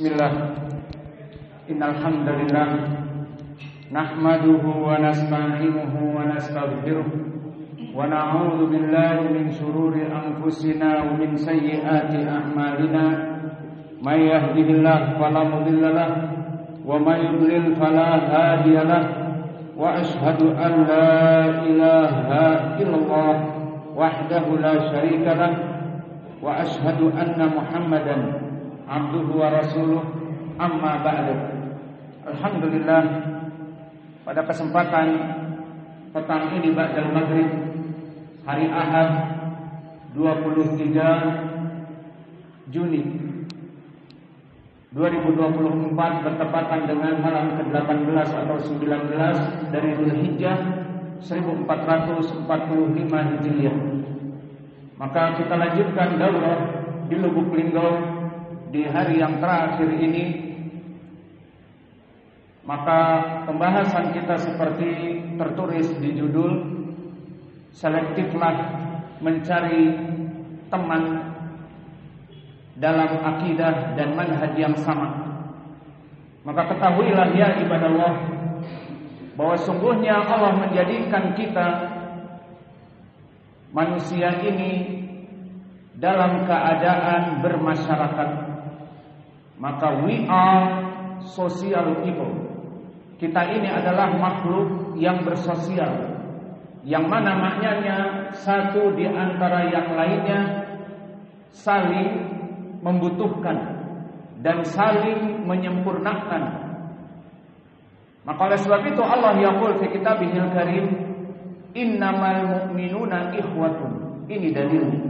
Bismillah. Innal hamdalillah nahmaduhu wa nasta'inuhu wa nastaghfiruh wa na'udzu billahi min shururi anfusina wa min sayyiati a'malina. May yahdihillahu fala mudilla lahu wa may yudlil fala hadiya lahu. Wa ashhadu an la ilaha illallah wahdahu la syarika lahu wa ashhadu anna Muhammadan abduhu wa rasuluh, amma ba'du. Alhamdulillah, pada kesempatan petang ini ba'dal maghrib hari Ahad 23 Juni 2024 bertepatan dengan malam ke-18 atau 19 dari Dzulhijjah 1445 Hijriah. Maka kita lanjutkan daurah di Lubuk Linggau di hari yang terakhir ini. Maka pembahasan kita seperti tertulis di judul, selektiflah mencari teman dalam akidah dan manhaj yang sama. Maka ketahuilah ya ibadallah, bahwa sungguhnya Allah menjadikan kita manusia ini dalam keadaan bermasyarakat. Maka we are social people. Kita ini adalah makhluk yang bersosial, yang mana maknanya satu di antara yang lainnya saling membutuhkan dan saling menyempurnakan. Maka oleh sebab itu Allah yaqul fi kitabihil karim, innamal mu'minuna ikhwatun. Ini dalilnya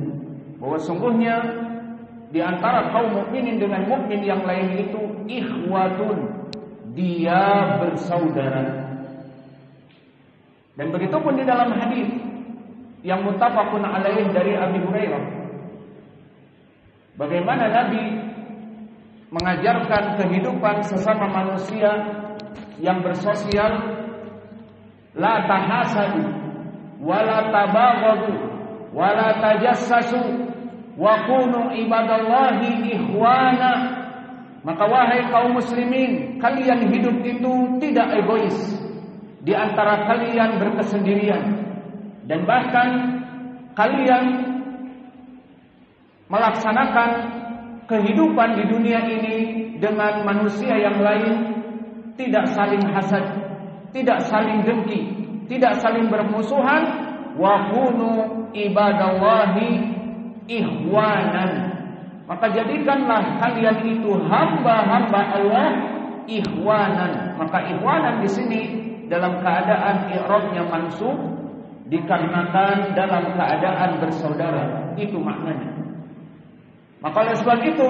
bahwa sungguhnya di antara kaum mukminin dengan mukmin yang lain itu ikhwatun, dia bersaudara. Dan begitu pun di dalam hadis yang muttafaqun alaih dari Abi Hurairah, bagaimana Nabi mengajarkan kehidupan sesama manusia yang bersosial. La tahasadu wala tabaghadu wala tajassasu wa kunu ibadallahi ikhwana. Maka wahai kaum muslimin, kalian hidup itu tidak egois, di antara kalian berkesendirian, dan bahkan kalian melaksanakan kehidupan di dunia ini dengan manusia yang lain, tidak saling hasad, tidak saling dengki, tidak saling bermusuhan. Wa kunu ibadallahi ikhwanan. Maka jadikanlah kalian itu hamba-hamba Allah ikhwanan. Maka ikhwanan di sini dalam keadaan i'rabnya mansub, dikarenakan dalam keadaan bersaudara. Itu maknanya. Maka oleh sebab itu,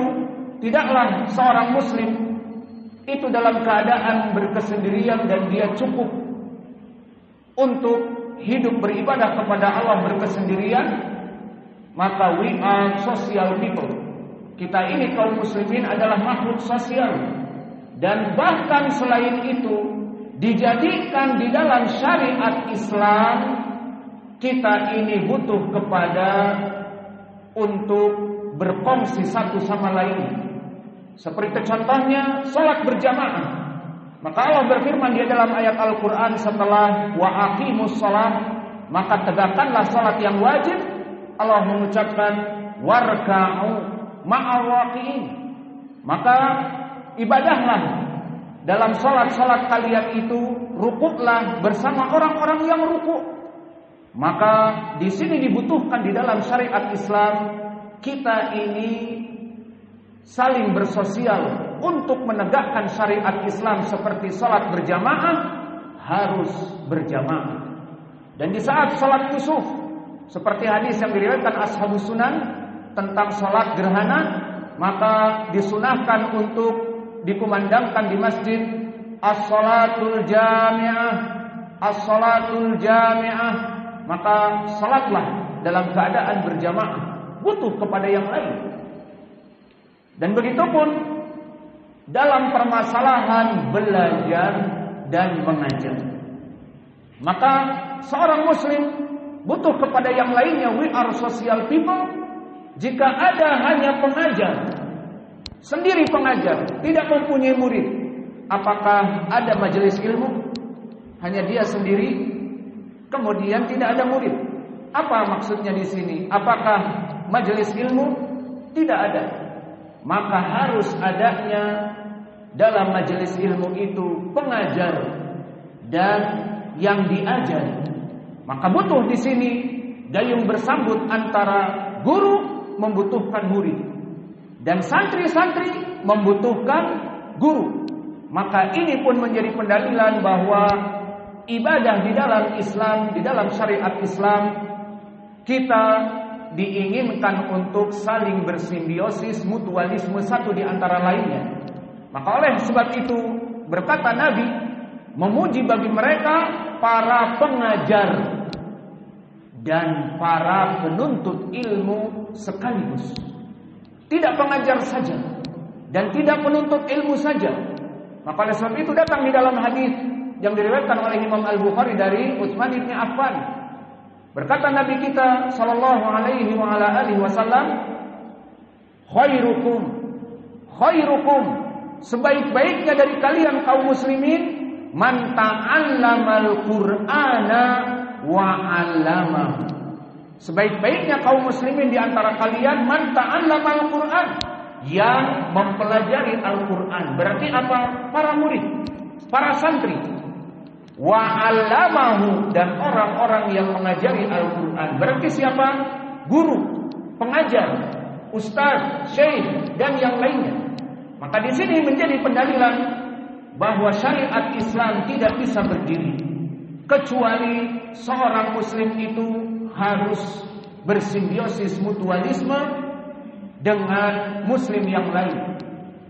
tidaklah seorang muslim itu dalam keadaan berkesendirian dan dia cukup untuk hidup beribadah kepada Allah berkesendirian. Maka we are social people. Kita ini kaum muslimin adalah makhluk sosial. Dan bahkan selain itu, dijadikan di dalam syariat Islam, kita ini butuh kepada untuk berkongsi satu sama lain. Seperti contohnya salat berjamaah. Maka Allah berfirman di dalam ayat Al-Quran setelah wa aqimus shalah, maka tegakkanlah salat yang wajib. Allah mengucapkan warka'u ma'al waqi'in. Maka ibadahlah dalam salat-salat kalian itu, rukuklah bersama orang-orang yang rukuk. Maka di sini dibutuhkan di dalam syariat Islam, kita ini saling bersosial untuk menegakkan syariat Islam seperti salat berjamaah harus berjamaah. Dan di saat salat kusuf, seperti hadis yang diriwayatkan Ashabus Sunan tentang salat gerhana, maka disunahkan untuk dikumandangkan di masjid as-salatul jami'ah, as-salatul jami'ah. Maka salatlah dalam keadaan berjamaah, butuh kepada yang lain. Dan begitu pun dalam permasalahan belajar dan mengajar. Maka seorang muslim butuh kepada yang lainnya. We are social people. Jika ada hanya pengajar, sendiri pengajar, tidak mempunyai murid, apakah ada majelis ilmu? Hanya dia sendiri, kemudian tidak ada murid. Apa maksudnya di sini? Apakah majelis ilmu? Tidak ada. Maka harus adanya dalam majelis ilmu itu pengajar dan yang diajar. Maka butuh di sini gayung bersambut antara guru membutuhkan murid dan santri-santri membutuhkan guru. Maka ini pun menjadi pendalilan bahwa ibadah di dalam Islam, di dalam syariat Islam, kita diinginkan untuk saling bersimbiosis, mutualisme satu di antara lainnya. Maka oleh sebab itu berkata Nabi, memuji bagi mereka para pengajar dan para penuntut ilmu sekaligus. Tidak pengajar saja dan tidak penuntut ilmu saja. Maka oleh sebab itu datang di dalam hadis yang diriwayatkan oleh Imam Al-Bukhari dari Utsman bin Affan. Berkata Nabi kita sallallahu alaihi wa ala alihi wasallam, khairukum sebaik-baiknya dari kalian kaum muslimin man ta'allamal Qur'ana wa 'allamahu. Sebaik-baiknya kaum muslimin di antara kalian man ta'allamal Qur'an, yang mempelajari Al-Qur'an. Berarti apa? Para murid, para santri. Wa 'allamahu, dan orang-orang yang mengajari Al-Qur'an. Berarti siapa? Guru, pengajar, ustaz, syekh dan yang lainnya. Maka di sini menjadi pendalilan bahwa syariat Islam tidak bisa berdiri kecuali seorang muslim itu harus bersimbiosis mutualisme dengan muslim yang lain.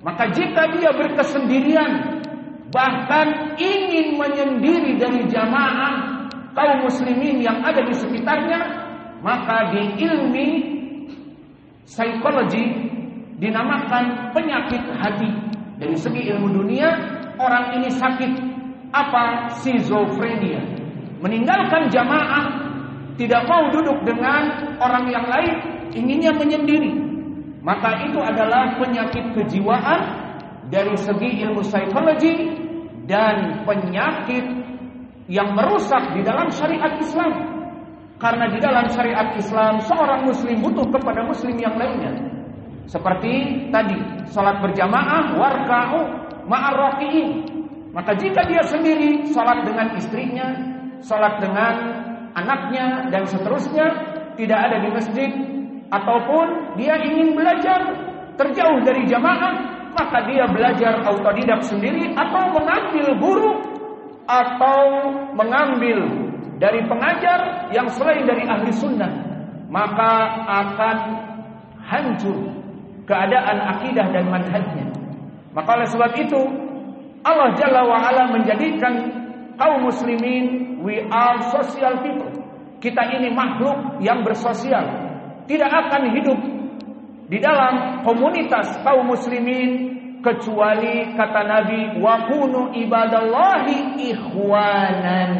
Maka jika dia berkesendirian, bahkan ingin menyendiri dari jamaah kaum muslimin yang ada di sekitarnya, maka di ilmi psikologi dinamakan penyakit hati. Dari segi ilmu dunia, orang ini sakit apa? Skizofrenia. Meninggalkan jamaah, tidak mau duduk dengan orang yang lain, inginnya menyendiri. Maka itu adalah penyakit kejiwaan dari segi ilmu psikologi dan penyakit yang merusak di dalam syariat Islam. Karena di dalam syariat Islam seorang muslim butuh kepada muslim yang lainnya. Seperti tadi, salat berjamaah, warka'u ma'ar raki'in. Maka jika dia sendiri salat dengan istrinya, salat dengan anaknya dan seterusnya, tidak ada di masjid, ataupun dia ingin belajar terjauh dari jamaah, maka dia belajar autodidak sendiri atau mengambil guru atau mengambil dari pengajar yang selain dari ahli sunnah, maka akan hancur keadaan akidah dan manhajnya. Maka oleh sebab itu Allah Jalla wa Ala menjadikan kaum muslimin, we are social people. Kita ini makhluk yang bersosial, tidak akan hidup di dalam komunitas kaum muslimin kecuali kata Nabi, wa kunu ibadallahi ikhwanan.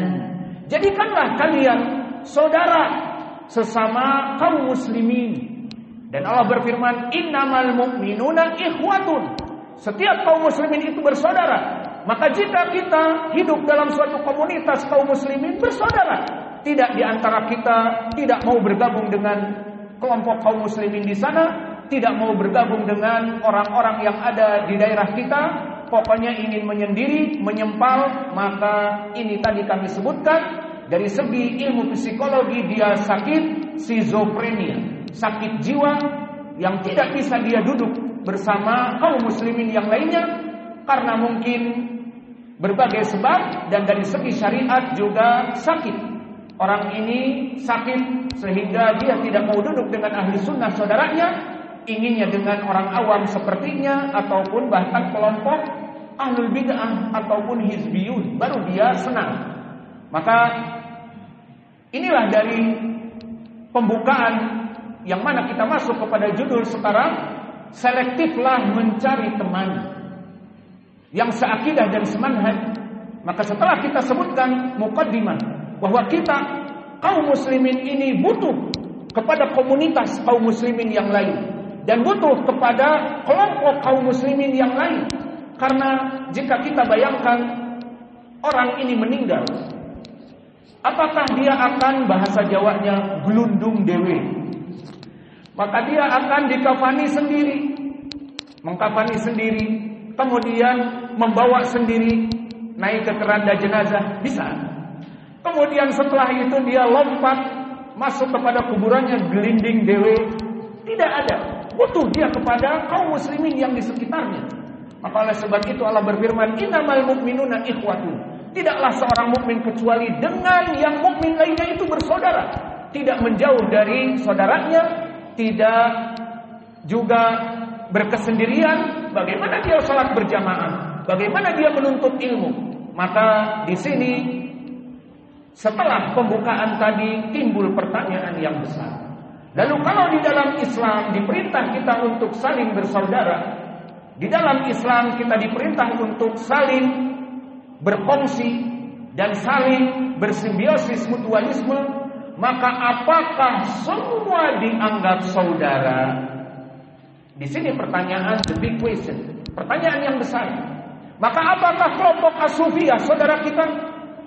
Jadikanlah kalian saudara sesama kaum muslimin. Dan Allah berfirman, innamal mu'minuna ikhwatun. Setiap kaum muslimin itu bersaudara. Maka jika kita hidup dalam suatu komunitas kaum muslimin bersaudara, tidak di antara kita tidak mau bergabung dengan kelompok kaum muslimin di sana, tidak mau bergabung dengan orang-orang yang ada di daerah kita, pokoknya ingin menyendiri, menyempal, maka ini tadi kami sebutkan dari segi ilmu psikologi dia sakit skizofrenia. Sakit jiwa yang tidak bisa dia duduk bersama kaum muslimin yang lainnya karena mungkin berbagai sebab, dan dari segi syariat juga sakit. Orang ini sakit sehingga dia tidak mau duduk dengan ahli sunnah saudaranya, inginnya dengan orang awam sepertinya ataupun bahkan kelompok ahlul bid'ah ataupun hizbiyun, baru dia senang. Maka inilah dari pembukaan yang mana kita masuk kepada judul sekarang, selektiflah mencari teman yang seakidah dan semanhaj. Maka setelah kita sebutkan muqaddimah bahwa kita kaum muslimin ini butuh kepada komunitas kaum muslimin yang lain, dan butuh kepada kelompok kaum muslimin yang lain. Karena jika kita bayangkan orang ini meninggal, apakah dia akan, bahasa Jawanya, gelundung dewe? Maka dia akan dikafani sendiri, mengkafani sendiri, kemudian membawa sendiri, naik ke keranda jenazah, bisa. Kemudian setelah itu dia lompat masuk kepada kuburannya, gelinding dewe. Tidak ada. Butuh dia kepada kaum muslimin yang di sekitarnya. Maka oleh sebab itu Allah berfirman, innamal mu'minuna ikhwatun. Tidaklah seorang mukmin kecuali dengan yang mukmin lainnya itu bersaudara. Tidak menjauh dari saudaranya, tidak juga berkesendirian. Bagaimana dia salat berjamaah? Bagaimana dia menuntut ilmu? Maka di sini setelah pembukaan tadi timbul pertanyaan yang besar. Lalu kalau di dalam Islam diperintah kita untuk saling bersaudara, di dalam Islam kita diperintah untuk saling berfungsi dan saling bersimbiosis mutualisme, maka apakah semua dianggap saudara? Di sini pertanyaan, the big question, pertanyaan yang besar. Maka apakah kelompok As-Sufiyah saudara kita?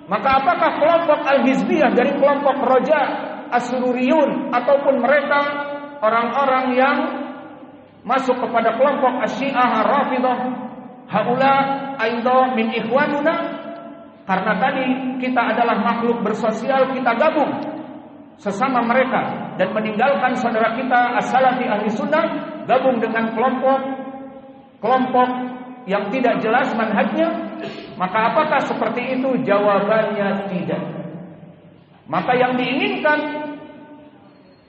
Maka apakah kelompok Al-Hizbiyah dari kelompok Roja, As-Sururiyun, ataupun mereka orang-orang yang masuk kepada kelompok Asy-Syiah, Ar-Rafidah, haula aidha min ikhwanuna? Karena tadi kita adalah makhluk bersosial, kita gabung sesama mereka dan meninggalkan saudara kita as-salafi ahli sunnah, gabung dengan kelompok yang tidak jelas manhajnya. Maka apakah seperti itu? Jawabannya tidak. Maka yang diinginkan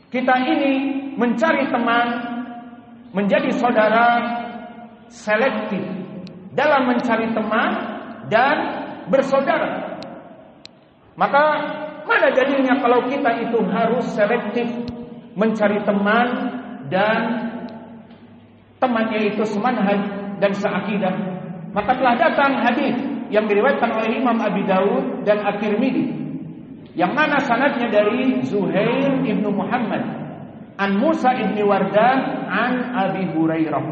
kita ini mencari teman, menjadi saudara, selektif dalam mencari teman dan bersaudara. Maka mana dalilnya kalau kita itu harus selektif mencari teman dan temannya itu semanhaj dan seakidah? Maka telah datang hadis yang diriwayatkan oleh Imam Abi Dawud dan At-Tirmidzi, yang mana sanadnya dari Zuhair ibnu Muhammad an Musa ibni Wardan an Abi Hurairah.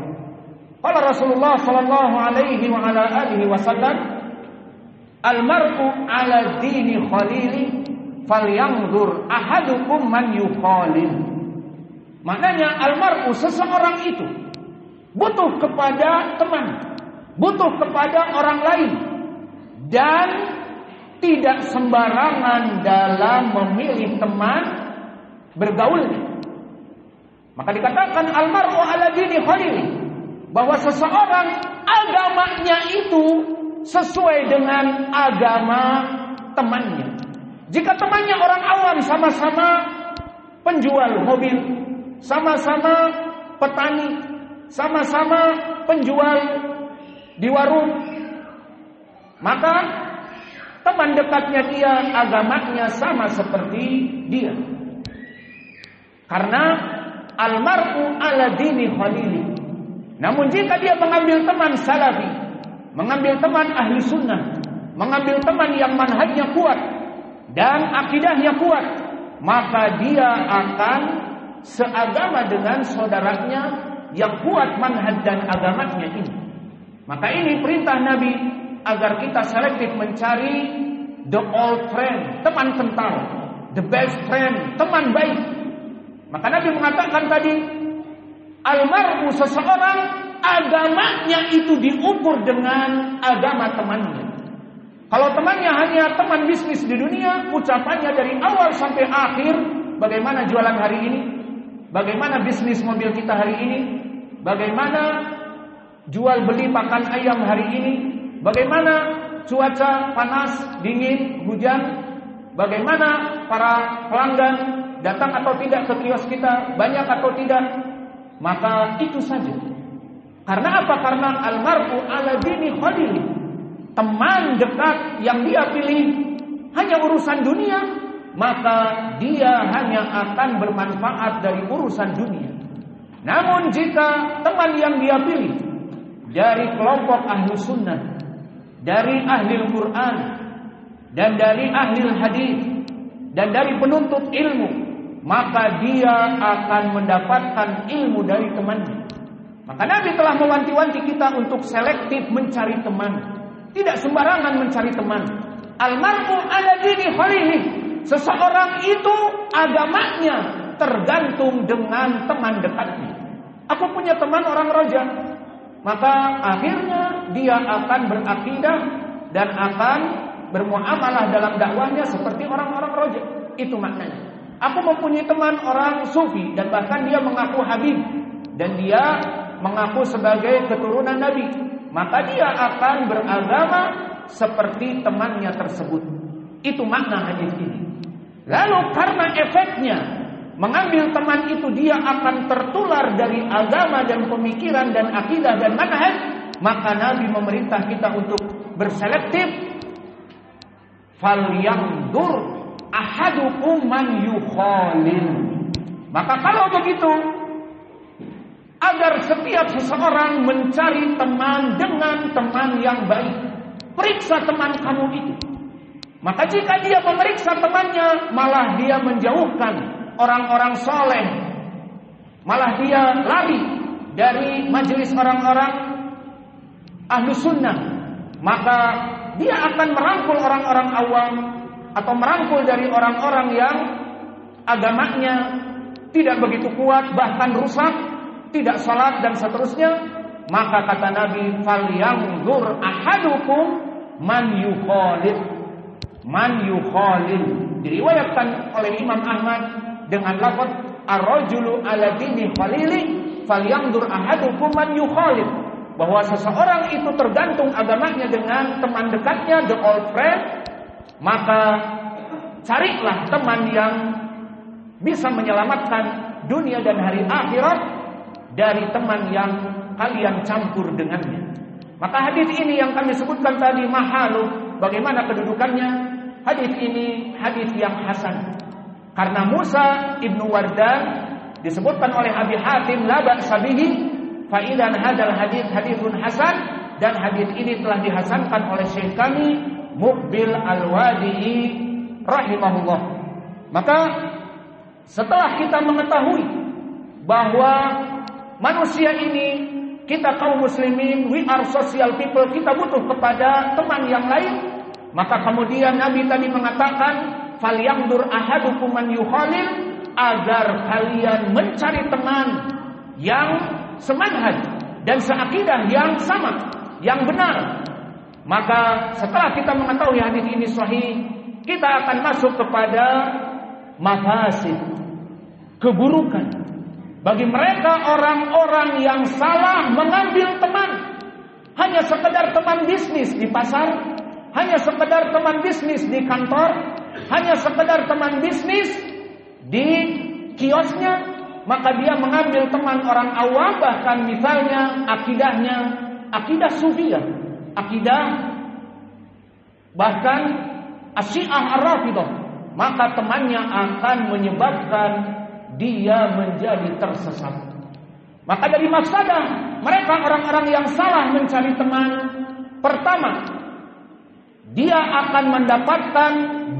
Qala Rasulullah sallallahu alaihi wa ala alihi wasallam, al-mar'u ala dini khalili falyanzur ahadukum man yukhalil. Maknanya al-mar'u, seseorang itu butuh kepada teman, butuh kepada orang lain, dan tidak sembarangan dalam memilih teman bergaulnya. Maka dikatakan al-mar'u ala dini khalili, bahwa seseorang agamanya itu sesuai dengan agama temannya. Jika temannya orang awam, sama-sama penjual mobil, sama-sama petani, sama-sama penjual di warung, maka teman dekatnya dia agamanya sama seperti dia. Karena al-mar'u ala dini khalili. Namun jika dia mengambil teman salafi, mengambil teman ahli sunnah, mengambil teman yang manhajnya kuat dan akidahnya kuat, maka dia akan seagama dengan saudaranya yang kuat manhaj dan agamanya ini. Maka ini perintah Nabi agar kita selektif mencari the old friend, teman kental, the best friend, teman baik. Maka Nabi mengatakan tadi, almar'u, seseorang agamanya itu diukur dengan agama temannya. Kalau temannya hanya teman bisnis di dunia, ucapannya dari awal sampai akhir, bagaimana jualan hari ini, bagaimana bisnis mobil kita hari ini, bagaimana jual beli pakan ayam hari ini, bagaimana cuaca panas, dingin, hujan, bagaimana para pelanggan datang atau tidak ke kios kita, banyak atau tidak, maka itu saja. Karena apa? Karena almar'u ala dini khalili. Teman dekat yang dia pilih hanya urusan dunia, maka dia hanya akan bermanfaat dari urusan dunia. Namun jika teman yang dia pilih dari kelompok ahli sunnah, dari ahli Al-Quran, dan dari ahli hadis, dan dari penuntut ilmu, maka dia akan mendapatkan ilmu dari temannya. Maka Nabi telah mewanti-wanti kita untuk selektif mencari teman. Tidak sembarangan mencari teman. Almar'u ala dini khalilih. Seseorang itu agamanya tergantung dengan teman dekatnya. Aku punya teman orang Raja, maka akhirnya dia akan berakidah dan akan bermuamalah dalam dakwahnya seperti orang-orang Raja. Itu maknanya. Aku mempunyai teman orang Sufi dan bahkan dia mengaku Habib dan dia mengaku sebagai keturunan Nabi, maka dia akan beragama seperti temannya tersebut. Itu makna hadis ini. Lalu karena efeknya mengambil teman itu dia akan tertular dari agama dan pemikiran dan akidah dan manhaj, maka Nabi memerintah kita untuk berselektif. Falyanzur ahadukum man yukhalil. Maka kalau begitu, agar setiap seseorang mencari teman dengan teman yang baik, periksa teman kamu itu. Maka jika dia memeriksa temannya, malah dia menjauhkan orang-orang soleh, malah dia lari dari majelis orang-orang ahlu sunnah, maka dia akan merangkul orang-orang awam atau merangkul dari orang-orang yang agamanya tidak begitu kuat, bahkan rusak, tidak salat dan seterusnya. Maka kata Nabi, falyanzur ahadukum man yukhalil. Man yukhalil diriwayatkan oleh Imam Ahmad dengan lafaz ar-rajulu ala dini khalili falyanzur ahadukum man yukhalil, bahwa seseorang itu tergantung agamanya dengan teman dekatnya, the old friend. Maka carilah teman yang bisa menyelamatkan dunia dan hari akhirat dari teman yang kalian campur dengannya. Maka hadis ini yang kami sebutkan tadi mahalu, bagaimana kedudukannya? Hadis ini hadis yang hasan. Karena Musa ibnu Wardan disebutkan oleh Abi Hatim la ba'sa bihi, fa idzan hadzal hadis haditsun hasan, dan hadis ini telah dihasankan oleh Syekh kami Muqbil Al-Wadi'i rahimahullah. Maka setelah kita mengetahui bahwa manusia ini, kita kaum muslimin, we are social people, kita butuh kepada teman yang lain, maka kemudian Nabi tadi mengatakan falyanzur ahadukum man yukhalil, agar kalian mencari teman yang semanhaj dan seakidah yang sama, yang benar. Maka setelah kita mengetahui hadis ini sahih, kita akan masuk kepada mafasid, keburukan bagi mereka orang-orang yang salah mengambil teman. Hanya sekedar teman bisnis di pasar, hanya sekedar teman bisnis di kantor, hanya sekedar teman bisnis di kiosnya, maka dia mengambil teman orang awam, bahkan misalnya akidahnya akidah sufiyah, akidah bahkan Asyiah Ar-Rafidah, maka temannya akan menyebabkan dia menjadi tersesat. Maka dari mafsadah mereka orang-orang yang salah mencari teman, pertama, dia akan mendapatkan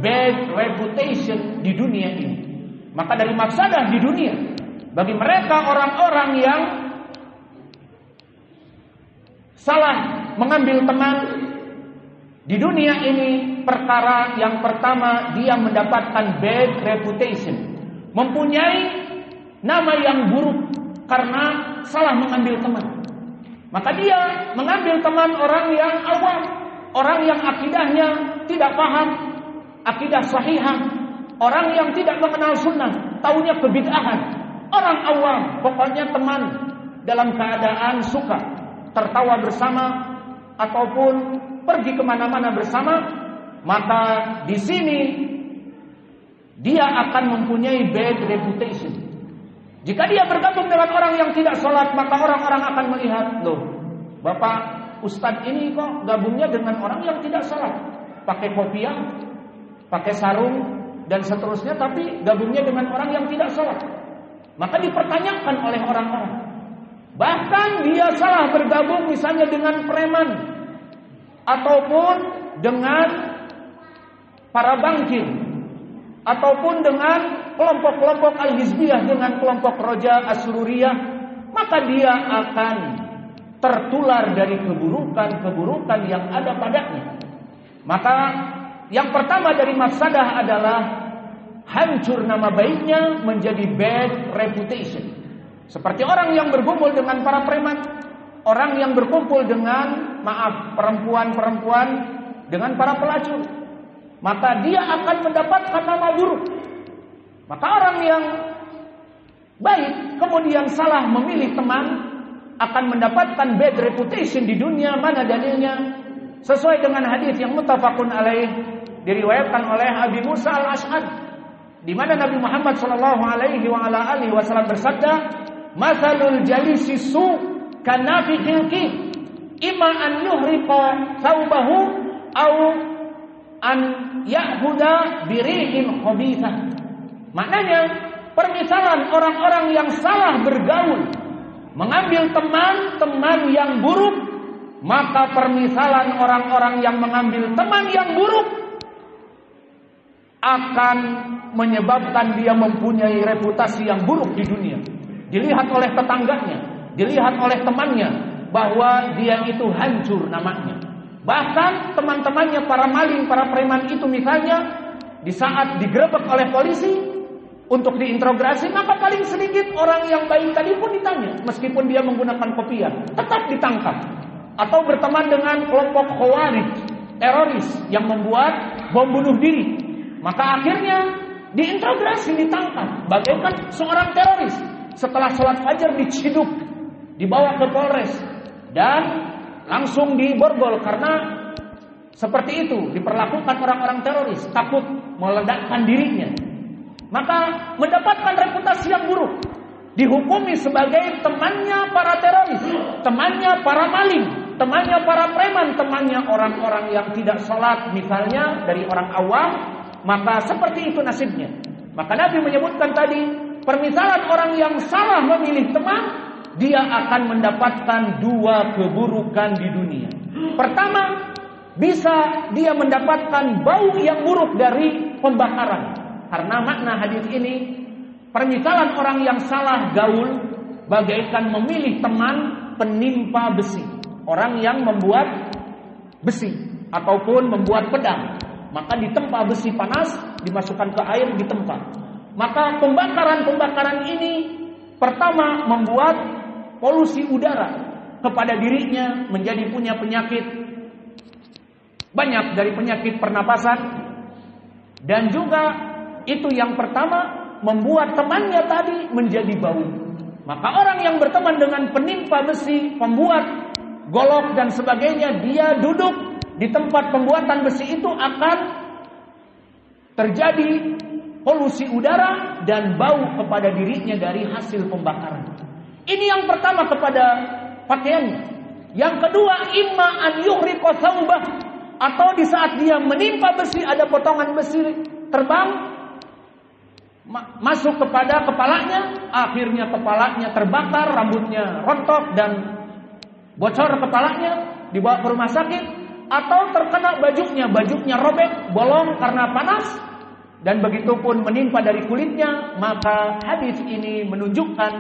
bad reputation di dunia ini. Maka dari mafsadah di dunia bagi mereka orang-orang yang salah mengambil teman di dunia ini, perkara yang pertama, dia mendapatkan bad reputation, mempunyai nama yang buruk karena salah mengambil teman. Maka dia mengambil teman orang yang awam, orang yang akidahnya tidak paham akidah sahihah, orang yang tidak mengenal sunnah, taunya kebid'ahan, orang awam, pokoknya teman dalam keadaan suka tertawa bersama ataupun pergi kemana-mana bersama. Maka di sini dia akan mempunyai bad reputation. Jika dia bergabung dengan orang yang tidak sholat, maka orang-orang akan melihat, loh, Bapak Ustadz ini kok gabungnya dengan orang yang tidak sholat, pakai kopiah, pakai sarung dan seterusnya, tapi gabungnya dengan orang yang tidak sholat. Maka dipertanyakan oleh orang-orang. Bahkan dia salah bergabung misalnya dengan preman ataupun dengan para bankir ataupun dengan kelompok-kelompok Al-Hizbiyah, dengan kelompok Roja As-Sururiyah, maka dia akan tertular dari keburukan-keburukan yang ada padanya. Maka yang pertama dari mafsadah adalah hancur nama baiknya, menjadi bad reputation. Seperti orang yang berkumpul dengan para preman, orang yang berkumpul dengan perempuan-perempuan dengan para pelacur, maka dia akan mendapatkan nama buruk. Maka orang yang baik kemudian salah memilih teman akan mendapatkan bad reputation di dunia. Mana dalilnya? Sesuai dengan hadis yang muttafaqun alaih, diriwayatkan oleh Abi Musa Al-Asy'ari, di mana Nabi Muhammad sallallahu alaihi wasallam bersabda, "Matsalul jalisi su kanafiqil ki, imma an yuhriqa thawbahu aw an ya'huda birihin khabithah." Maknanya, permisalan orang-orang yang salah bergaul, mengambil teman-teman yang buruk, maka permisalan orang-orang yang mengambil teman yang buruk akan menyebabkan dia mempunyai reputasi yang buruk di dunia. Dilihat oleh tetangganya, dilihat oleh temannya, bahwa dia itu hancur namanya. Bahkan teman-temannya para maling, para preman itu misalnya, di saat digerebek oleh polisi untuk diinterogasi, maka paling sedikit orang yang baik tadi pun ditanya, meskipun dia menggunakan kopiah, tetap ditangkap. Atau berteman dengan kelompok Khawarij, teroris yang membuat bom bunuh diri, maka akhirnya diinterogasi, ditangkap bagaikan seorang teroris. Setelah sholat fajar diciduk, dibawa ke Polres, dan langsung diborgol karena seperti itu diperlakukan orang-orang teroris, takut meledakkan dirinya. Maka mendapatkan reputasi yang buruk, dihukumi sebagai temannya para teroris, temannya para maling, temannya para preman, temannya orang-orang yang tidak sholat misalnya dari orang awam. Maka seperti itu nasibnya. Maka Nabi menyebutkan tadi, permisalan orang yang salah memilih teman, dia akan mendapatkan dua keburukan di dunia. Pertama, bisa dia mendapatkan bau yang buruk dari pembakaran. Karena makna hadis ini, permisalan orang yang salah gaul bagaikan memilih teman penimpa besi. Orang yang membuat besi ataupun membuat pedang, maka ditempa besi panas, dimasukkan ke air, ditempa. Maka pembakaran-pembakaran ini pertama membuat polusi udara kepada dirinya, menjadi punya penyakit, banyak dari penyakit pernapasan. Dan juga itu yang pertama, membuat temannya tadi menjadi bau. Maka orang yang berteman dengan penimpa besi, pembuat golok dan sebagainya, dia duduk di tempat pembuatan besi itu, akan terjadi polusi udara dan bau kepada dirinya dari hasil pembakaran. Ini yang pertama kepada pakaiannya. Yang kedua, imma an yuhriqa thawbah, atau di saat dia menimpa besi, ada potongan besi terbang masuk kepada kepalanya, akhirnya kepalanya terbakar, rambutnya rontok dan bocor kepalanya, dibawa ke rumah sakit. Atau terkena bajunya robek, bolong karena panas, dan begitu pun menimpa dari kulitnya. Maka hadis ini menunjukkan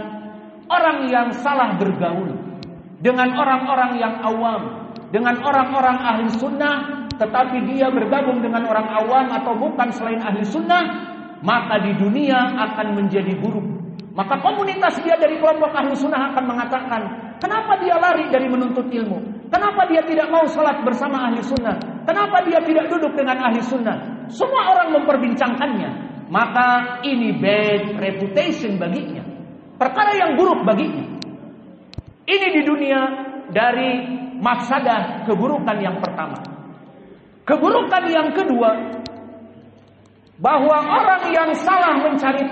orang yang salah bergaul dengan orang-orang yang awam, dengan orang-orang ahli sunnah, tetapi dia bergabung dengan orang awam atau bukan selain ahli sunnah, maka di dunia akan menjadi buruk. Maka komunitas dia dari kelompok ahli sunnah akan mengatakan, kenapa dia lari dari menuntut ilmu? Kenapa dia tidak mau salat bersama ahli sunnah? Kenapa dia tidak duduk dengan ahli sunnah? Semua orang memperbincangkannya. Maka ini bad reputation baginya, perkara yang buruk baginya. Ini di dunia dari mafsadah, keburukan yang pertama. Keburukan yang kedua, bahwa orang yang salah mencari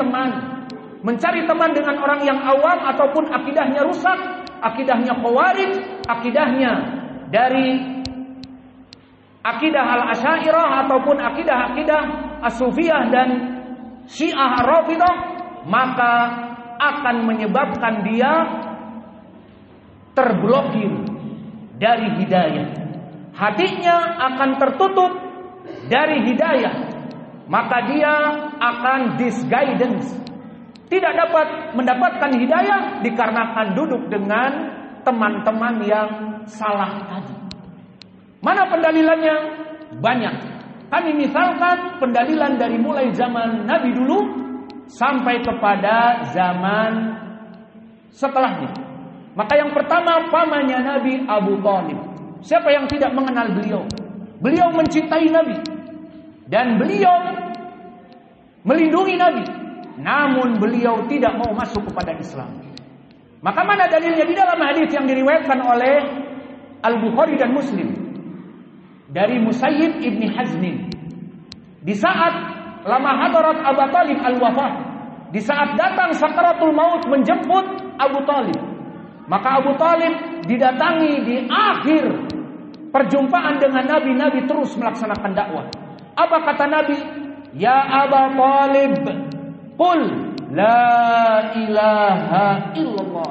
teman dengan orang yang awam ataupun akidahnya rusak, akidahnya Khawarij, akidahnya dari akidah Al-Asy'ariyah ataupun akidah-akidah As-Sufiyah dan Syiah Rafidhah, maka akan menyebabkan dia terblokir dari hidayah. Hatinya akan tertutup dari hidayah. maka dia akan disguidance, tidak dapat mendapatkan hidayah dikarenakan duduk dengan teman-teman yang salah tadi. Mana pendalilannya? Banyak. Kami misalkan pendalilan dari mulai zaman Nabi dulu sampai kepada zaman setelahnya. Maka yang pertama, pamannya Nabi, Abu Thalib. Siapa yang tidak mengenal beliau? Beliau mencintai Nabi dan beliau melindungi Nabi. Namun beliau tidak mau masuk kepada Islam. Maka mana dalilnya? Di dalam hadis yang diriwayatkan oleh Al-Bukhari dan Muslim dari Musayyib ibni Hazmin, di saat lama hadarat Abu Talib al-wafah, di saat datang sakaratul maut menjemput Abu Talib, maka Abu Talib didatangi di akhir perjumpaan dengan Nabi. Nabi terus melaksanakan dakwah. Apa kata Nabi? Ya Abu Talib, qul la ilaha illallah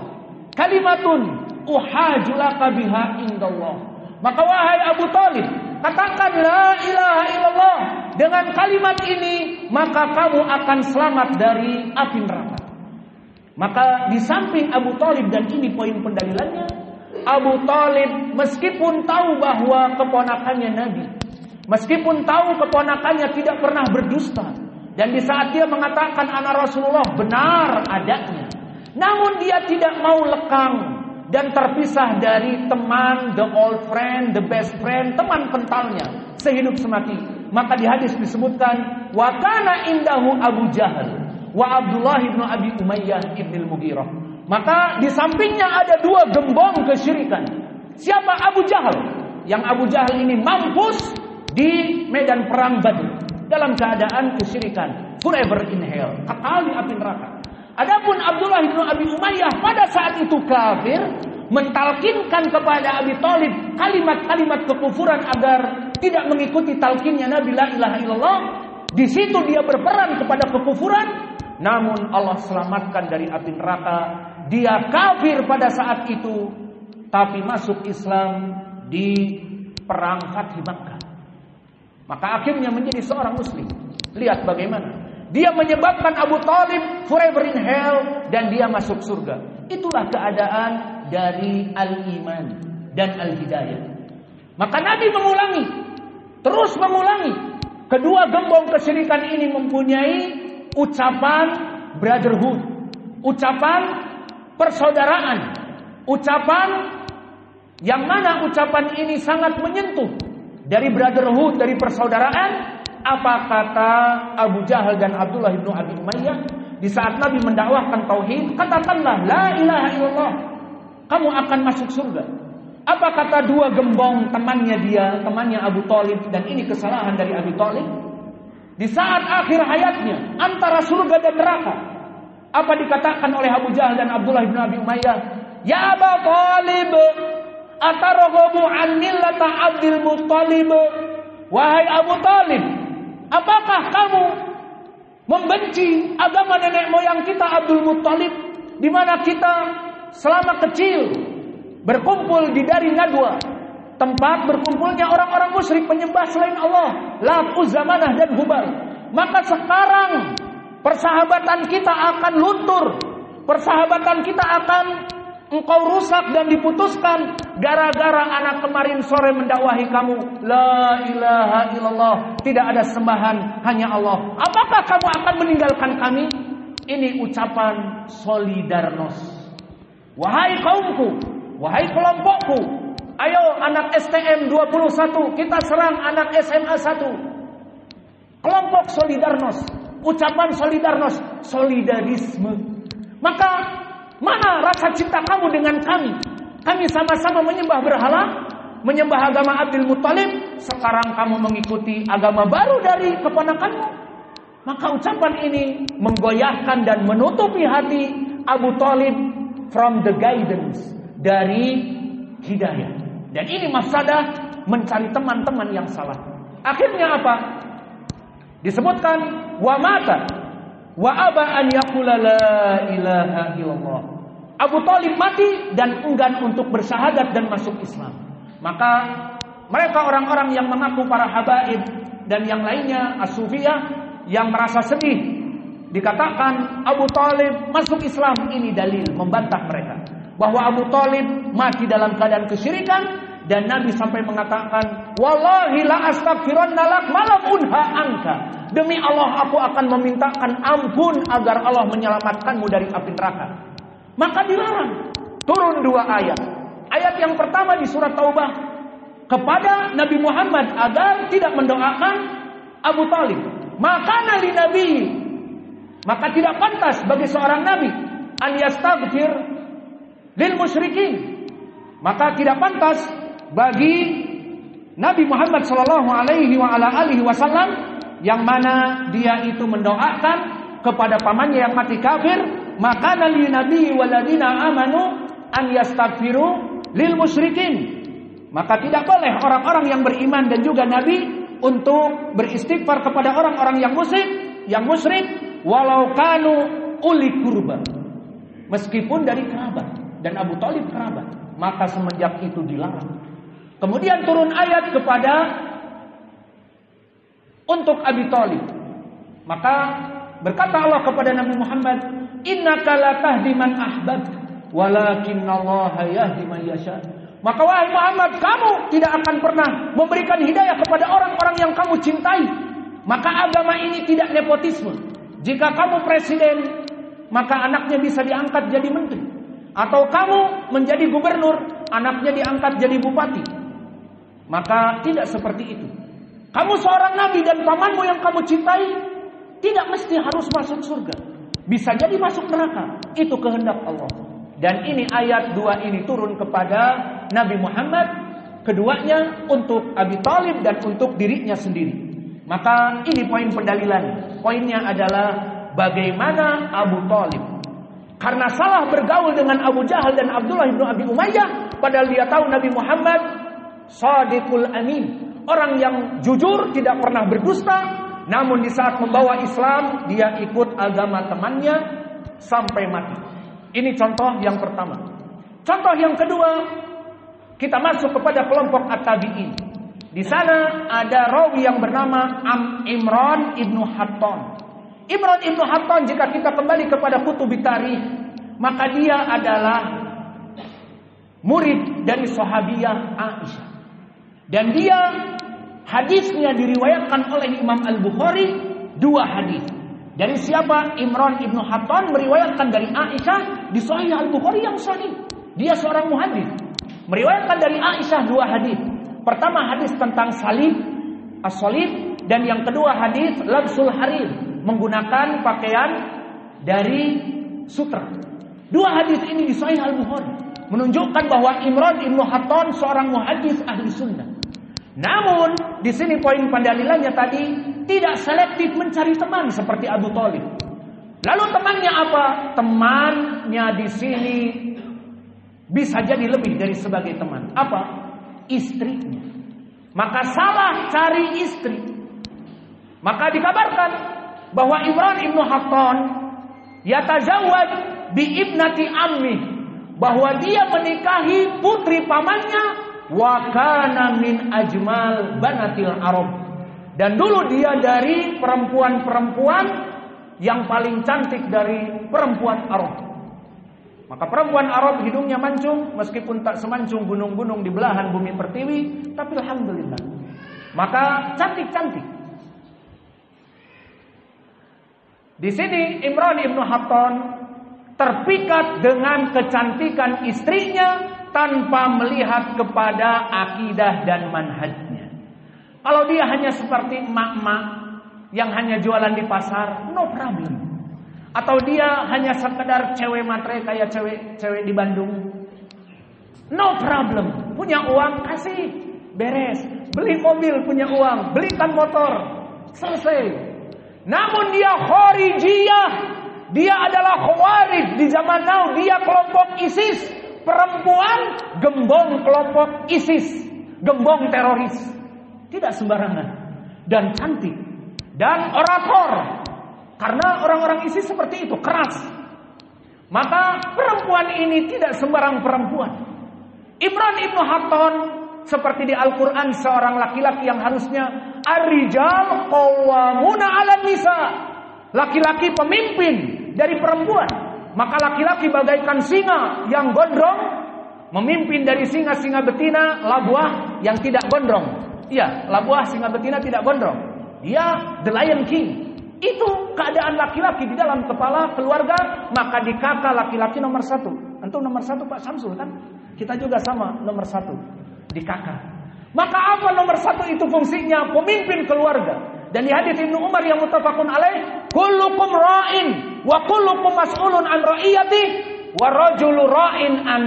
kalimatun uhajulaka biha indallah. Maka wahai Abu Talib, katakan la ilaha illallah. Dengan kalimat ini maka kamu akan selamat dari api neraka. Maka di samping Abu Talib, dan ini poin pendalilannya, Abu Talib meskipun tahu bahwa keponakannya Nabi, meskipun tahu keponakannya tidak pernah berdusta, dan di saat dia mengatakan anak Rasulullah benar adanya, namun dia tidak mau lekang dan terpisah dari teman, the old friend, the best friend, teman kentalnya sehidup semati. Maka di hadis disebutkan wa kana indahu Abu Jahal wa Abdullah ibn Abi Umayyah ibn al-Mughirah. Maka di sampingnya ada dua gembong kesyirikan. Siapa? Abu Jahal. Yang Abu Jahal ini mampus di medan perang Badr dalam keadaan kesyirikan, forever in hell, kekal di api neraka. Adapun Abdullah bin Abi Umayyah pada saat itu kafir, mentalkinkan kepada Abi Thalib kalimat-kalimat kekufuran agar tidak mengikuti talkinnya Nabi la ilaha illallah. Di situ dia berperan kepada kekufuran, namun Allah selamatkan dari api neraka. Dia kafir pada saat itu, tapi masuk Islam di perang Fath Makkah. Maka akhirnya menjadi seorang muslim. Lihat bagaimana dia menyebabkan Abu Thalib forever in hell dan dia masuk surga. Itulah keadaan dari al-iman dan al-hidayah. Maka Nabi mengulangi, terus mengulangi. Kedua gembong kesyirikan ini mempunyai ucapan brotherhood, ucapan persaudaraan, ucapan yang mana ucapan ini sangat menyentuh dari brotherhood, dari persaudaraan. Apa kata Abu Jahal dan Abdullah bin Abi Umayyah di saat Nabi mendakwahkan tauhid? Katakanlah la ilaha illallah, kamu akan masuk surga. Apa kata dua gembong temannya dia, temannya Abu Thalib, dan ini kesalahan dari Abu Thalib. Di saat akhir hayatnya antara surga dan neraka, apa dikatakan oleh Abu Jahal dan Abdullah bin Abi Umayyah? Ya Abu Thalib, atarghabu an millata Abdul Muttalib. Wahai Abu Thalib, apakah kamu membenci agama nenek moyang kita Abdul Muttalib, di mana kita selama kecil berkumpul di Dari Nadwa, tempat berkumpulnya orang-orang musyrik penyembah selain Allah, Lat, Uzza, Manah dan Hubal. Maka sekarang persahabatan kita akan luntur, persahabatan kita akan engkau rusak dan diputuskan gara-gara anak kemarin sore mendakwahi kamu la ilaha illallah, tidak ada sembahan hanya Allah. Apakah kamu akan meninggalkan kami? Ini ucapan solidarnos. Wahai kaumku, wahai kelompokku, ayo anak STM 21 kita serang anak SMA 1. Kelompok solidarnos, ucapan solidarnos, solidarisme. Maka mana rasa cinta kamu dengan kami? Kami sama-sama menyembah berhala, menyembah agama Abdul Muttalib. Sekarang kamu mengikuti agama baru dari keponakanmu. Maka ucapan ini menggoyahkan dan menutupi hati Abu Thalib from the guidance, dari hidayah. Dan ini mafsadah mencari teman-teman yang salah. Akhirnya apa? Disebutkan wa mata wa aba an yaqula la ilaha illallah. Abu Thalib mati dan enggan untuk bersyahadat dan masuk Islam. Maka mereka orang-orang yang mengaku para habaib dan yang lainnya as-sufiyah yang merasa sedih dikatakan Abu Thalib masuk Islam, ini dalil membantah mereka bahwa Abu Thalib mati dalam keadaan kesyirikan. Dan Nabi sampai mengatakan, wallahi la astaghfiranna lak malam unha anka. Demi Allah aku akan memintakan ampun agar Allah menyelamatkanmu dari api neraka. Maka dilarang. Turun 2 ayat. Ayat yang pertama di surat Taubah kepada Nabi Muhammad agar tidak mendoakan Abu Thalib. Maka tidak pantas bagi seorang nabi an yastaghfir lil musyrikin. Maka tidak pantas bagi Nabi Muhammad sallallahu alaihi wasallam yang mana dia itu mendoakan kepada pamannya yang mati kafir, maka lin nabi waladina amanu an yastaghfiru lil musyrikin. Maka tidak boleh orang-orang yang beriman dan juga nabi untuk beristighfar kepada orang-orang yang musyrik walau kanu uli kurba, meskipun dari kerabat, dan Abu Thalib kerabat. Maka semenjak itu dilarang. Kemudian turun ayat kepada untuk Abi Thalib. Maka berkata Allah kepada Nabi Muhammad, innaka la tahdi man ahbab walakinallaha yahdi man yasha. Maka wahai Muhammad, kamu tidak akan pernah memberikan hidayah kepada orang-orang yang kamu cintai. Maka agama ini tidak nepotisme. Jika kamu presiden, maka anaknya bisa diangkat jadi menteri. Atau kamu menjadi gubernur, anaknya diangkat jadi bupati. Maka tidak seperti itu. Kamu seorang nabi dan pamanmu yang kamu cintai tidak mesti harus masuk surga. Bisa jadi masuk neraka. Itu kehendak Allah. Dan ini ayat 2 ini turun kepada Nabi Muhammad. Keduanya untuk Abi Thalib dan untuk dirinya sendiri. Maka ini poin pendalilan. Poinnya adalah bagaimana Abu Thalib, karena salah bergaul dengan Abu Jahal dan Abdullah bin Abi Umayyah, padahal dia tahu Nabi Muhammad Shadiqul Amin, orang yang jujur, tidak pernah berdusta. Namun di saat membawa Islam, dia ikut agama temannya sampai mati. Ini contoh yang pertama. Contoh yang kedua, kita masuk kepada kelompok At-Tabi'in. Di sana ada rawi yang bernama Imran ibnu Hatton. Imran ibnu Hatton, jika kita kembali kepada kutub tarikh, maka dia adalah murid dari sahabiyah Aisyah. Dan dia hadisnya diriwayatkan oleh Imam Al-Bukhari 2 hadis. Dari siapa? Imran ibnu Hatton meriwayatkan dari Aisyah di Sahih Al-Bukhari yang sahih. Dia seorang muhadis. Meriwayatkan dari Aisyah 2 hadis. Pertama hadis tentang salib, as-salib, dan yang kedua hadis labsul harir, menggunakan pakaian dari sutra. 2 hadis ini di Sahih Al-Bukhari menunjukkan bahwa Imran ibnu Hatton seorang muhadis ahli sunnah. Namun di sini poin pendalilannya tadi, tidak selektif mencari teman seperti Abu Thalib. Lalu temannya apa? Temannya di sini bisa jadi lebih dari sebagai teman. Apa? Istrinya. Maka salah cari istri. Maka dikabarkan bahwa Imran ibnu Hatton yatazawwaj bi ibnati ammi, bahwa dia menikahi putri pamannya, wa kana min ajmal banatil Arab, dan dulu dia dari perempuan-perempuan yang paling cantik dari perempuan Arab. Maka perempuan Arab hidungnya mancung, meskipun tak semancung gunung-gunung di belahan bumi pertiwi, tapi alhamdulillah. Maka cantik-cantik. Di sini Imran ibnu Hatton terpikat dengan kecantikan istrinya tanpa melihat kepada akidah dan manhajnya. Kalau dia hanya seperti emak-emak yang hanya jualan di pasar, no problem. Atau dia hanya sekedar cewek matre kayak cewek di Bandung, no problem. Punya uang, kasih, beres. Beli mobil, punya uang, belikan motor, selesai. Namun dia Khawarijiyah, dia adalah Khawarij di zaman now. Dia kelompok ISIS, perempuan gembong kelompok ISIS, gembong teroris. Tidak sembarangan. Dan cantik. Dan orator. Karena orang-orang ISIS seperti itu, keras. Maka perempuan ini tidak sembarang perempuan. Imran ibnu Hatton seperti di Al-Quran seorang laki-laki yang harusnya ar-rijal qawwamuna 'alan nisa, laki-laki pemimpin dari perempuan, maka laki-laki bagaikan singa yang gondrong memimpin dari singa-singa betina labuah yang tidak gondrong. Iya, labuah singa betina tidak gondrong. Dia the Lion King. Itu keadaan laki-laki di dalam kepala keluarga, maka di kakak laki-laki nomor 1. Antum nomor 1 Pak Samsul kan? Kita juga sama nomor 1 di kakak. Maka apa nomor 1 itu fungsinya? Pemimpin keluarga. Dan di hadis Ibnu Umar yang muttafaqun alaih, kullukum ra'in wa kullukum mas'ulun an ra'iyati wa rajulu ra'in an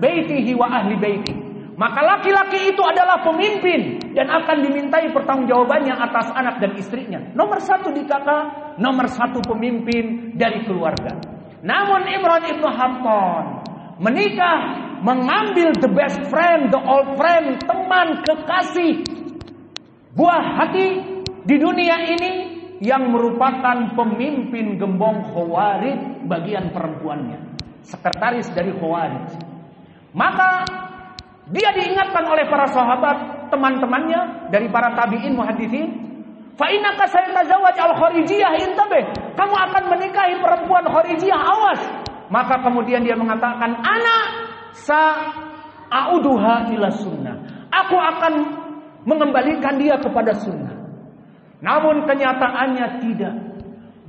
baitihi wa ahli baiti. Maka laki-laki itu adalah pemimpin dan akan dimintai pertanggungjawabannya atas anak dan istrinya. Nomor 1 di kakak, nomor 1 pemimpin dari keluarga. Namun Imran ibn Hatton menikah, mengambil the best friend, the old friend, teman kekasih, buah hati di dunia ini, yang merupakan pemimpin gembong Khawarij bagian perempuannya, sekretaris dari Khawarij. Maka dia diingatkan oleh para sahabat, teman-temannya dari para tabi'in muhaditsin, fa innaka sayatazawwaj al-kharijiyah intabih, kamu akan menikahi perempuan kharijiyah, awas. Maka kemudian dia mengatakan, ana sa'auduha ila sunnah, aku akan mengembalikan dia kepada sunnah. Namun kenyataannya tidak.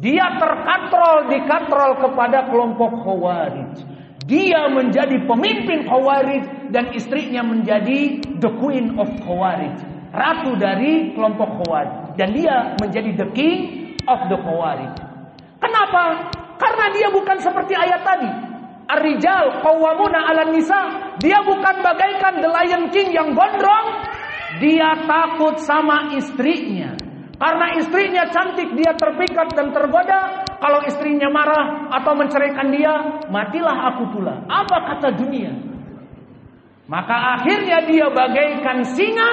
Dia dikatrol kepada kelompok Khawarij. Dia menjadi pemimpin Khawarij dan istrinya menjadi the queen of Khawarij, ratu dari kelompok Khawarij, dan dia menjadi the king of the Khawarij. Kenapa? Karena dia bukan seperti ayat tadi, ar-rijal qawwamuna 'alan nisa. Dia bukan bagaikan the Lion King yang gondrong. Dia takut sama istrinya. Karena istrinya cantik, dia terpikat dan tergoda. Kalau istrinya marah atau menceraikan dia, matilah aku pula. Apa kata dunia? Maka akhirnya dia bagaikan singa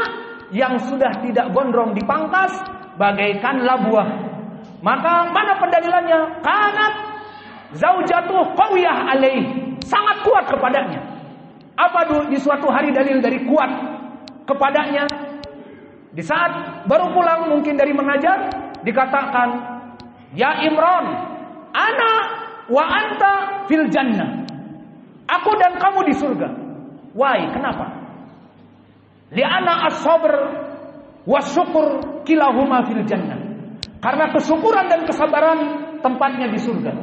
yang sudah tidak gondrong dipangkas, bagaikan labuah. Maka mana pendalilannya? Kanat zaujatuh qawiyah alaih, sangat kuat kepadanya. Apa di suatu hari dalil dari kuat kepadanya? Di saat baru pulang mungkin dari mengajar, dikatakan, ya Imran, ana wa anta fil jannah. Aku dan kamu di surga. Why? Kenapa? Li'ana as-sabr was-syukur kilahuma fil jannah. Karena kesyukuran dan kesabaran tempatnya di surga.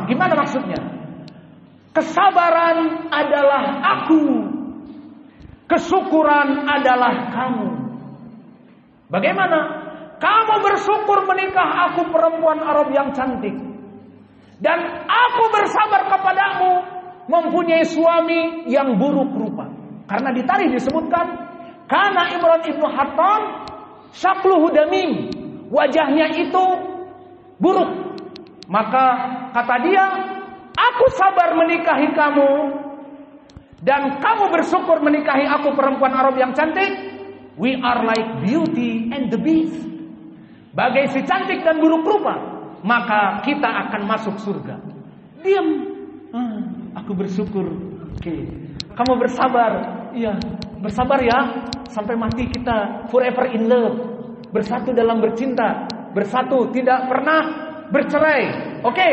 Gimana maksudnya? Kesabaran adalah aku, kesyukuran adalah kamu. Bagaimana? Kamu bersyukur menikah aku perempuan Arab yang cantik, dan aku bersabar kepadamu mempunyai suami yang buruk rupa. Karena di tarikh disebutkan, karena Imran ibn Hatton syakluhu damim, wajahnya itu buruk. Maka kata dia, aku sabar menikahi kamu dan kamu bersyukur menikahi aku perempuan Arab yang cantik. We are like beauty and the beast. Bagai si cantik dan buruk rupa, maka kita akan masuk surga. Diam. Aku bersyukur. Oke. Kamu bersabar. Iya, bersabar ya. Sampai mati kita forever in love. Bersatu dalam bercinta. Bersatu, tidak pernah bercerai. Oke,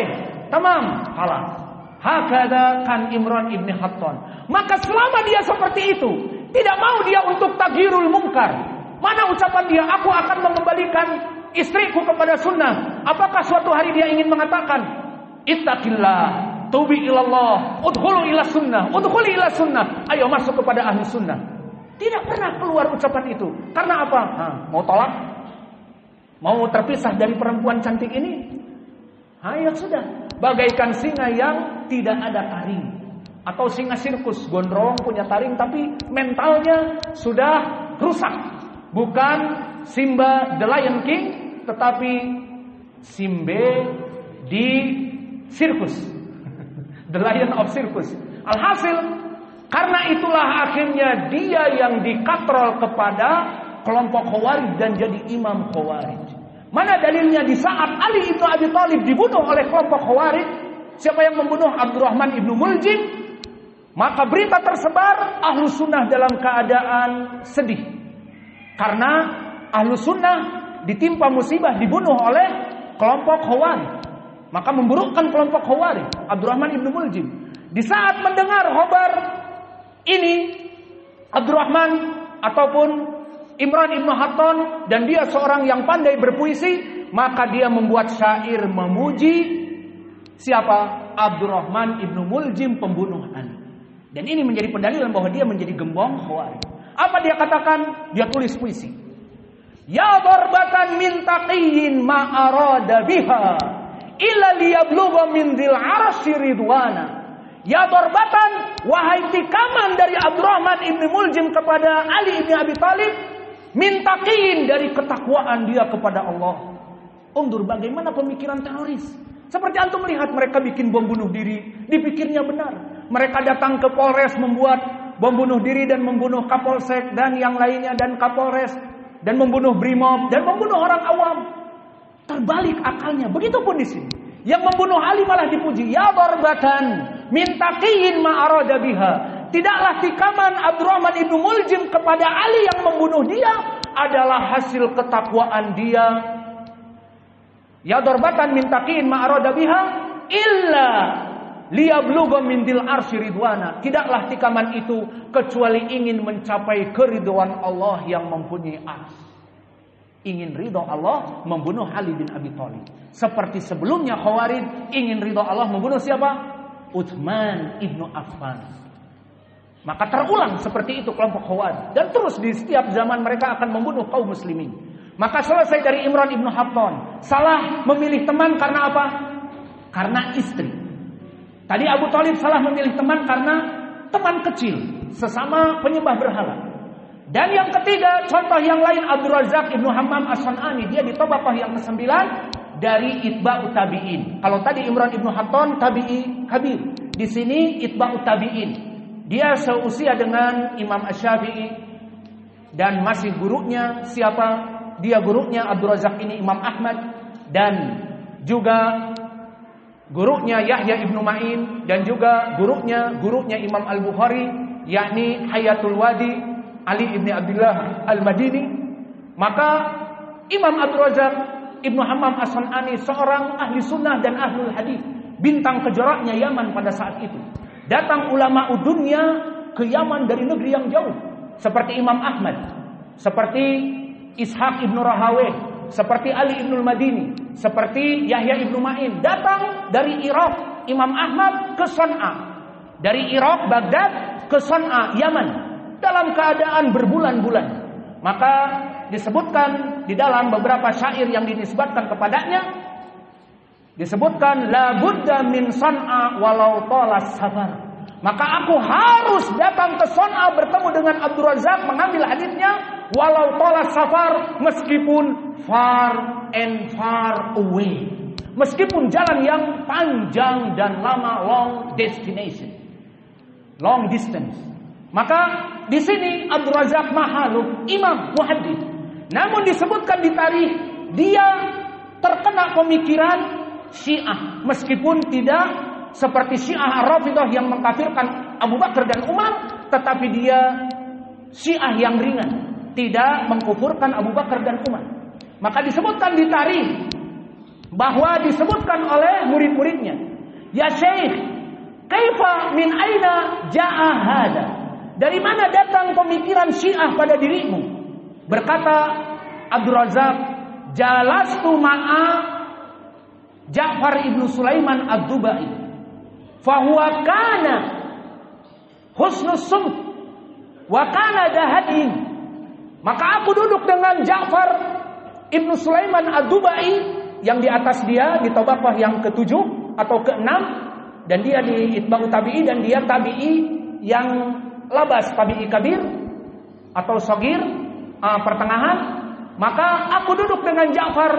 tamam. Halas. Hakada kan Imran ibn Hatton. Maka selama dia seperti itu, tidak mau dia untuk taghirul mungkar. Mana ucapan dia, aku akan mengembalikan istriku kepada sunnah. Apakah suatu hari dia ingin mengatakan, ittaqillah, tubi ilallah, udkhulu ila sunnah, udkhuli ila sunnah, ayo masuk kepada ahli sunnah. Tidak pernah keluar ucapan itu. Karena apa? Mau tolak? Mau terpisah dari perempuan cantik ini? Ya sudah. Bagaikan singa yang tidak ada taring. Atau singa sirkus, gondrong, punya taring, tapi mentalnya sudah rusak. Bukan Simba the Lion King, tetapi Simbe di sirkus. The Lion of Circus. Alhasil, karena itulah akhirnya dia yang dikatrol kepada kelompok Khawarij dan jadi imam Khawarij. Mana dalilnya di saat Ali ibnu Abi Thalib dibunuh oleh kelompok Khawarij? Siapa yang membunuh? Abdurrahman ibnu Muljim. Maka berita tersebar, Ahlus Sunnah dalam keadaan sedih. Karena Ahlus Sunnah ditimpa musibah, dibunuh oleh kelompok Khawarij. Maka memburukkan kelompok Khawarij, Abdurrahman ibnu Muljim. Di saat mendengar khabar ini, Abdurrahman ataupun Imran ibnu Hatton, dan dia seorang yang pandai berpuisi, maka dia membuat syair memuji siapa? Abdurrahman ibnu Muljim, pembunuh Ali. Dan ini menjadi pendalilan bahwa dia menjadi gembong Khawarij. Apa dia katakan? Dia tulis puisi. Ya darbatan min taqiyyin ma arada biha illa liyablugha min dzil arsy ridwana. Ya darbatan, wahai tikaman dari Abdurrahman ibnu Muljim kepada Ali ibn Abi Thalib, min taqiyyin, dari ketakwaan dia kepada Allah. Undur bagaimana pemikiran teroris. Seperti antum melihat mereka bikin bom bunuh diri, dipikirnya benar. Mereka datang ke Polres membuat bom bunuh diri dan membunuh Kapolsek dan yang lainnya dan Kapolres dan membunuh Brimob dan membunuh orang awam. Terbalik akalnya. Begitupun di sini. Yang membunuh Ali malah dipuji. Ya darbatan min taqiyyin ma arada biha. Tidaklah tikaman Abdurrahman ibnu Muljim kepada Ali yang membunuh dia adalah hasil ketakwaan dia. Ya darbatan min taqiyyin ma arada biha illa liyablugha min dzil arsy ridwana. Tidaklah tikaman itu kecuali ingin mencapai keridhaan Allah yang mempunyai ars. Ingin ridha Allah membunuh Ali bin Abi Thalib. Seperti sebelumnya Khawarij ingin ridha Allah membunuh siapa? Utsman ibnu Affan. Maka terulang seperti itu kelompok Khawarij, dan terus di setiap zaman mereka akan membunuh kaum muslimin. Maka selesai dari Imran ibnu Hatton. Salah memilih teman karena apa? Karena istri. Tadi Abu Thalib salah memilih teman karena teman kecil, sesama penyembah berhala. Dan yang ketiga, contoh yang lain, Abdul Razak ibnu Hammam As-San'ani, dia di tabaqah yang ke-9 dari itba'ut tabi'in. Kalau tadi Imran ibnu Hatton tabi'i kabir, di sini itba'ut tabi'in. Dia seusia dengan Imam Asy-Syafi'i dan masih gurunya siapa? Dia gurunya Abdul Razak ini Imam Ahmad, dan juga gurunya Yahya ibnu Ma'in, dan juga gurunya Imam Al-Bukhari, yakni Hayatul Wadi Ali ibn Abdullah Al-Madini. Maka Imam Abdul Razak ibnu Hammam As-San'ani seorang ahli sunnah dan ahlul hadis, bintang kejoraknya Yaman pada saat itu. Datang ulama dunia ke Yaman dari negeri yang jauh, seperti Imam Ahmad, seperti Ishaq ibnu Rahaweh, seperti Ali ibn Madini, seperti Yahya ibnu Ma'in. Datang dari Irak Imam Ahmad ke Son'a, dari Irak Baghdad ke Son'a Yaman, dalam keadaan berbulan-bulan. Maka disebutkan di dalam beberapa syair yang dinisbatkan kepadanya, disebutkan la budda min Son'a walau talas safar. Maka aku harus datang ke Son'a bertemu dengan Abdul Razak, mengambil hadisnya walau talas safar, meskipun far and far away, meskipun jalan yang panjang dan lama, long destination, long distance. Maka di sini Abdul Razak Mahaluk, imam muhaddits. Namun disebutkan di tarikh dia terkena pemikiran Syiah, meskipun tidak seperti Syiah Ar-Rafidhah yang mengkafirkan Abu Bakar dan Umar, tetapi dia Syiah yang ringan, tidak mengkufurkan Abu Bakar dan Umar. Maka disebutkan di tarikh bahwa disebutkan oleh murid-muridnya, ya Syekh, kaifa min aina ja'a hada? Dari mana datang pemikiran Syiah pada dirimu? Berkata Abdul Razak, jalastu ma'a Ja'far ibnu Sulaiman ad-Dubai, fahuwa kana husnus sumt wa kana dahadin. Maka aku duduk dengan Ja'far ibnu Sulaiman ad-Dubai, yang di atas dia di tabaqah yang ke-7 atau ke-6, dan dia di itba'ut tabi'i, dan dia tabi'i yang labas, tabi'i kabir atau shagir, pertengahan. Maka aku duduk dengan Ja'far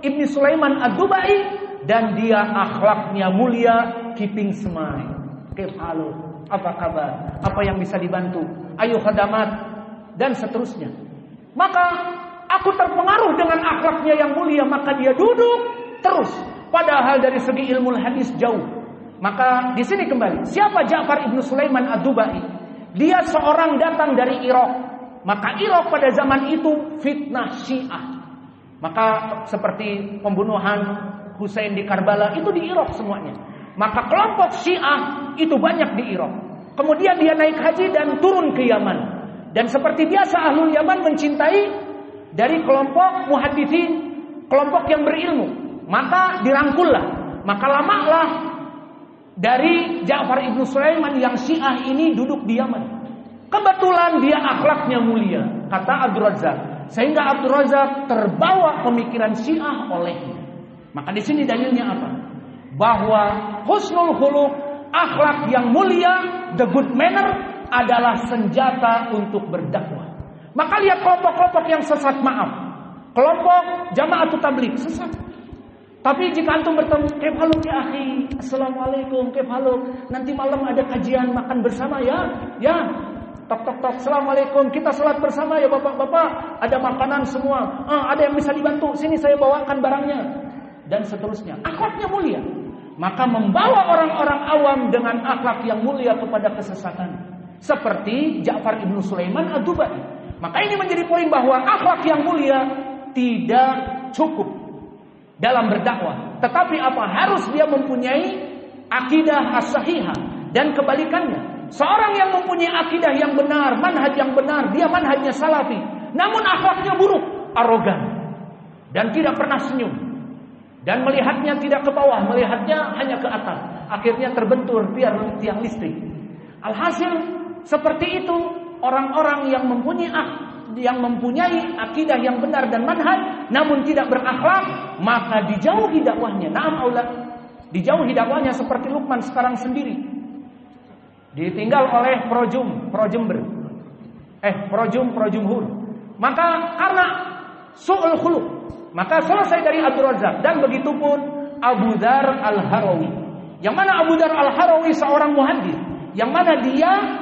ibnu Sulaiman ad-Dubai, dan dia akhlaknya mulia, keeping smile. Halo, apa kabar? Apa yang bisa dibantu? Ayo khadamat, dan seterusnya. Maka aku terpengaruh dengan akhlaknya yang mulia, maka dia duduk terus. Padahal dari segi ilmu hadis jauh. Maka di sini kembali, siapa Ja'far ibnu Sulaiman ad-Dubai? Dia seorang datang dari Irak. Maka Irak pada zaman itu fitnah Syiah. Maka seperti pembunuhan Husain di Karbala itu di Irak semuanya. Maka kelompok Syiah itu banyak di Irak. Kemudian dia naik haji dan turun ke Yaman. Dan seperti biasa ahlul Yaman mencintai dari kelompok muhaditsin, kelompok yang berilmu. Maka dirangkullah. Maka lamalah dari Ja'far ibnu Sulaiman yang Syiah ini duduk di Yaman. Kebetulan dia akhlaknya mulia, kata Abdul Razak. Sehingga Abdul Razak terbawa pemikiran Syiah olehnya. Maka di sini dalilnya apa? Bahwa husnul khuluq, akhlak yang mulia, the good manner adalah senjata untuk berdakwah. Maka lihat kelompok-kelompok yang sesat, maaf. Kelompok Jama'atut Tabligh sesat. Tapi jika antum bertemu, "Kaif haluk ya akhi? Assalamualaikum, kaif haluk? Nanti malam ada kajian makan bersama ya?" Ya. Tok tok tok, "Assalamualaikum, kita salat bersama ya bapak-bapak. Ada makanan semua. Ada yang bisa dibantu. Sini saya bawakan barangnya." Dan seterusnya. Akhlaknya mulia. Maka membawa orang-orang awam dengan akhlak yang mulia kepada kesesatan. Seperti Ja'far ibnu Sulaiman ad-Dubai. Maka ini menjadi poin bahwa akhlak yang mulia tidak cukup dalam berdakwah. Tetapi apa? Harus dia mempunyai akidah as-sahihah. Dan kebalikannya. Seorang yang mempunyai akidah yang benar, manhaj yang benar, dia manhajnya salafi. Namun akhlaknya buruk, arogan. Dan tidak pernah senyum. Dan melihatnya tidak ke bawah, melihatnya hanya ke atas. Akhirnya terbentur biar tiang listrik. Alhasil seperti itu orang-orang yang mempunyai akidah yang benar dan manhaj, namun tidak berakhlak, maka dijauhi dakwahnya. Naam aulat, dijauhi dakwahnya seperti Lukman sekarang sendiri. Ditinggal oleh Projumhur. Maka karena su'ul khuluq, maka selesai dari Abdul Razak. Dan begitu pun Abu Dzar al-Harawi. Yang mana Abu Dzar al-Harawi seorang muhaddits, yang mana dia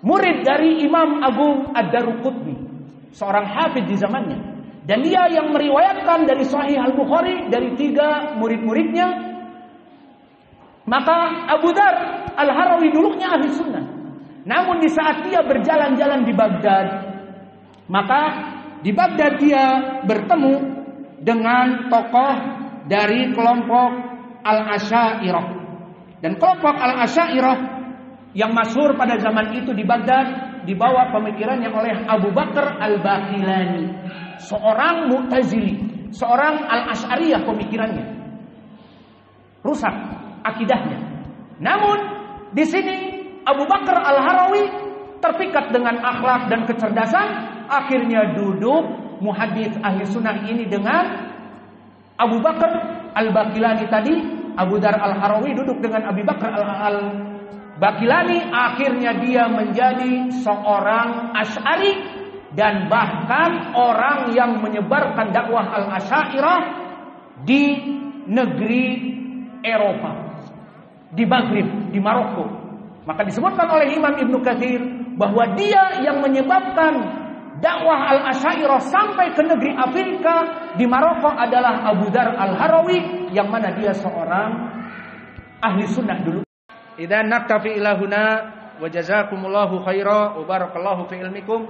murid dari Imam Agung Ad-Daruqutni, seorang hafidz di zamannya. Dan dia yang meriwayatkan dari Sahih Al-Bukhari dari 3 murid-muridnya. Maka Abu Dzar al-Harawi dulunya ahli sunnah. Namun di saat dia berjalan-jalan di Baghdad, maka di Baghdad dia bertemu dengan tokoh dari kelompok Al-Asy'ariyah. Dan kelompok Al-Asy'ariyah yang masyhur pada zaman itu di Baghdad dibawa pemikirannya oleh Abu Bakar Al-Baqilani, seorang Mu'tazili, seorang Al-Asy'ariyah pemikirannya. Rusak akidahnya. Namun di sini Abu Bakar Al-Harawi terpikat dengan akhlak dan kecerdasan, akhirnya duduk muhadits ahli sunnah ini dengan Abu Bakar Al-Baqilani tadi. Abu Dzar al-Harawi duduk dengan Abu Bakar Al-Baqilani, akhirnya dia menjadi seorang Asy'ari dan bahkan orang yang menyebarkan dakwah Al-Asy'ariyah di negeri Eropa, di Maghrib, di Maroko. Maka disebutkan oleh Imam Ibnu Katsir bahwa dia yang menyebabkan dakwah Al-Asy'ariyah sampai ke negeri Afrika di Maroko adalah Abu Dzar al-Harawi, yang mana dia seorang ahli sunnah dulu. Idzan naktafi ila huna wa jazakumullahu khairan wa barakallahu fi ilmikum.